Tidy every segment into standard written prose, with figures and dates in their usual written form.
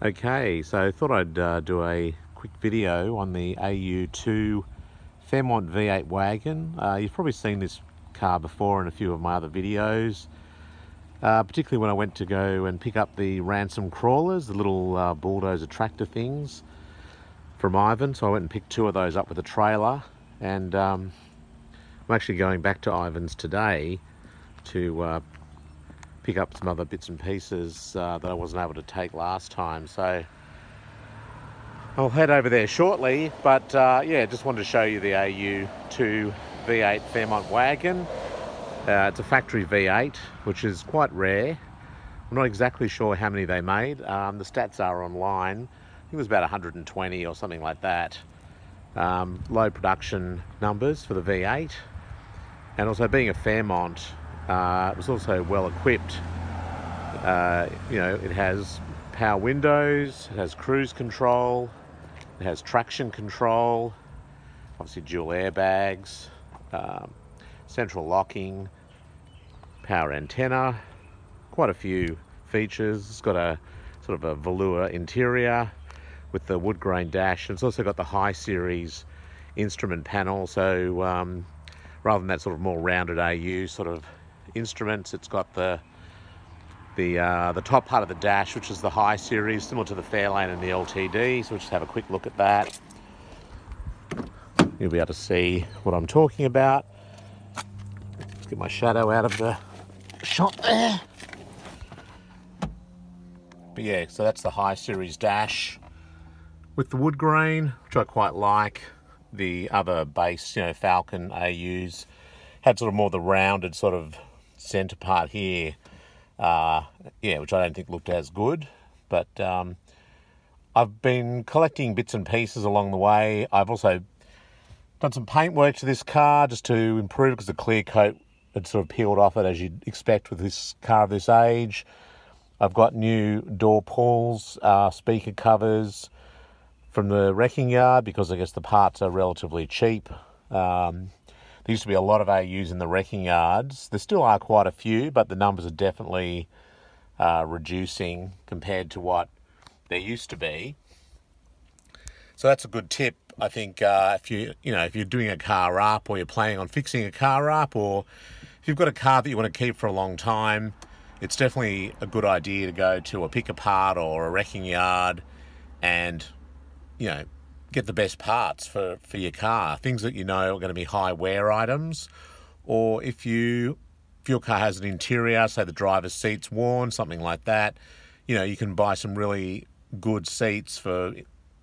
Okay, so I thought I'd do a quick video on the AU2 Fairmont V8 wagon. You've probably seen this car before in a few of my other videos, particularly when I went to go and pick up the ransom crawlers, the little bulldozer tractor things from Ivan. So I went and picked two of those up with a trailer, and I'm actually going back to Ivan's today to pick up some other bits and pieces that I wasn't able to take last time. So I'll head over there shortly, but yeah, just wanted to show you the AU2 V8 Fairmont wagon. It's a factory V8, which is quite rare. I'm not exactly sure how many they made. The stats are online. I think it was about 120 or something like that. Low production numbers for the V8. And also, being a Fairmont, it was also well equipped. You know, it has power windows, it has cruise control, it has traction control, obviously dual airbags, central locking, power antenna, quite a few features. It's got a sort of a velour interior with the wood grain dash, and it's also got the high series instrument panel. So rather than that sort of more rounded AU sort of instruments, it's got the top part of the dash, which is the high series, similar to the Fairlane and the LTD. So we'll just have a quick look at that. You'll be able to see what I'm talking about. Let's get my shadow out of the shot there. But yeah, so that's the high series dash with the wood grain, which I quite like. The other base, you know, Falcon AUs had sort of more the rounded sort of center part here. Yeah, which I don't think looked as good. But I've been collecting bits and pieces along the way. I've also done some paint work to this car just to improve, because the clear coat had sort of peeled off it, as you'd expect with this car of this age. I've got new door pulls, speaker covers from the wrecking yard, because I guess the parts are relatively cheap. There used to be a lot of AUs in the wrecking yards. There still are quite a few, but the numbers are definitely reducing compared to what there used to be. So that's a good tip, I think, if you're doing a car up, or you're planning on fixing a car up, or if you've got a car that you want to keep for a long time, it's definitely a good idea to go to a pick apart or a wrecking yard and, you know, get the best parts for your car. Things that you know are going to be high wear items. Or if your car has an interior, say the driver's seat's worn, something like that, you know, you can buy some really good seats for,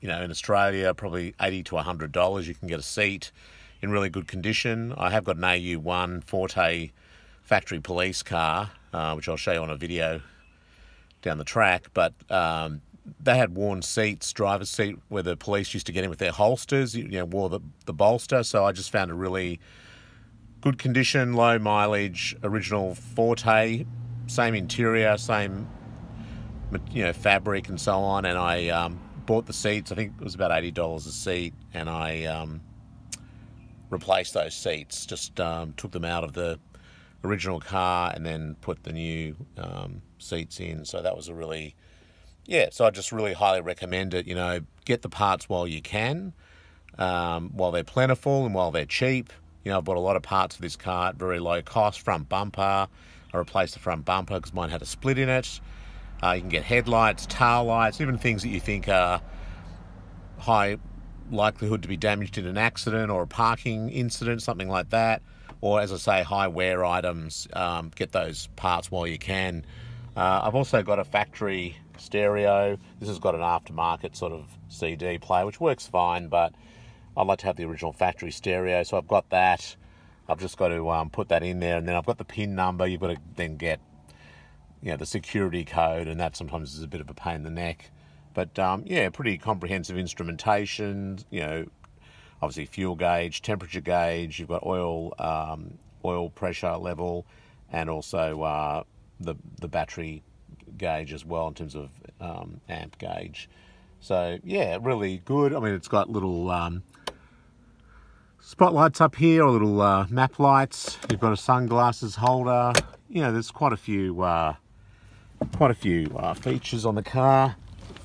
you know, in Australia, probably $80 to $100. You can get a seat in really good condition. I have got an AU1 Forte factory police car, which I'll show you on a video down the track, but they had worn seats, driver's seat, where the police used to get in with their holsters, you know, wore the bolster. So I just found a really good condition, low mileage, original Forte, same interior, same, you know, fabric and so on. And I bought the seats. I think it was about $80 a seat, and I replaced those seats. Just took them out of the original car and then put the new seats in. So that was a really, yeah, so I just really highly recommend it. You know, get the parts while you can, while they're plentiful and while they're cheap. You know, I've bought a lot of parts for this car at very low cost. Front bumper, I replaced the front bumper because mine had a split in it. You can get headlights, tail lights, even things that you think are high likelihood to be damaged in an accident or a parking incident, something like that. Or, as I say, high wear items. Get those parts while you can. I've also got a factory stereo. This has got an aftermarket sort of CD player, which works fine, but I'd like to have the original factory stereo, so I've got that. I've just got to put that in there, and then I've got the PIN number. You've got to then get, you know, the security code, and that sometimes is a bit of a pain in the neck. But yeah, pretty comprehensive instrumentation. You know, obviously fuel gauge, temperature gauge. You've got oil pressure level, and also the battery gauge as well in terms of amp gauge. So yeah, really good. I mean, it's got little spotlights up here, or little map lights. You've got a sunglasses holder. You know, there's quite a few features on the car.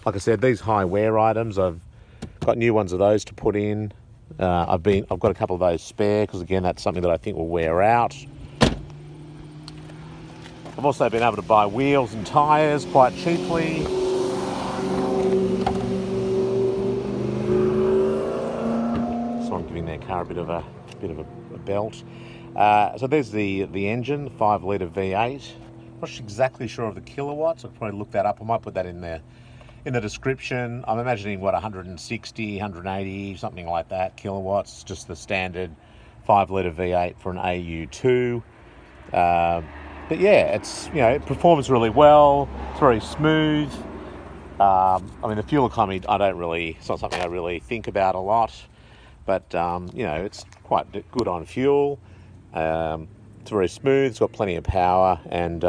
like I said, these high wear items, I've got new ones of those to put in. I've got a couple of those spare because again, that's something that I think will wear out. I've also been able to buy wheels and tyres quite cheaply. So I'm giving their car a bit of a belt. So there's the engine, 5 litre V8. Not exactly sure of the kilowatts. I'll probably look that up. I might put that in there in the description. I'm imagining, what, 160, 180, something like that kilowatts, just the standard 5 litre V8 for an AU2. But yeah, it performs really well. It's very smooth. I mean, the fuel economy, it's not something I really think about a lot, but it's quite good on fuel. It's very smooth. It's got plenty of power, and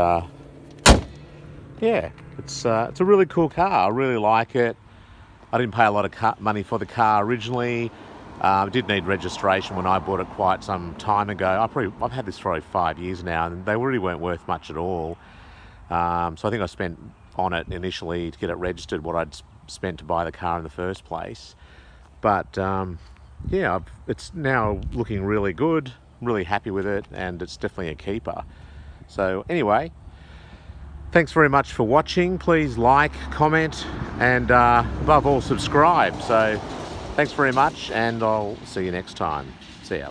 yeah, it's a really cool car. I really like it. I didn't pay a lot of money for the car originally. I did need registration when I bought it quite some time ago. I've had this for 5 years now, and they really weren't worth much at all. So I think I spent on it initially to get it registered what I'd spent to buy the car in the first place. But yeah, it's now looking really good. I'm really happy with it, and it's definitely a keeper. So anyway, thanks very much for watching. Please like, comment, and above all, subscribe. So thanks very much, and I'll see you next time. See ya.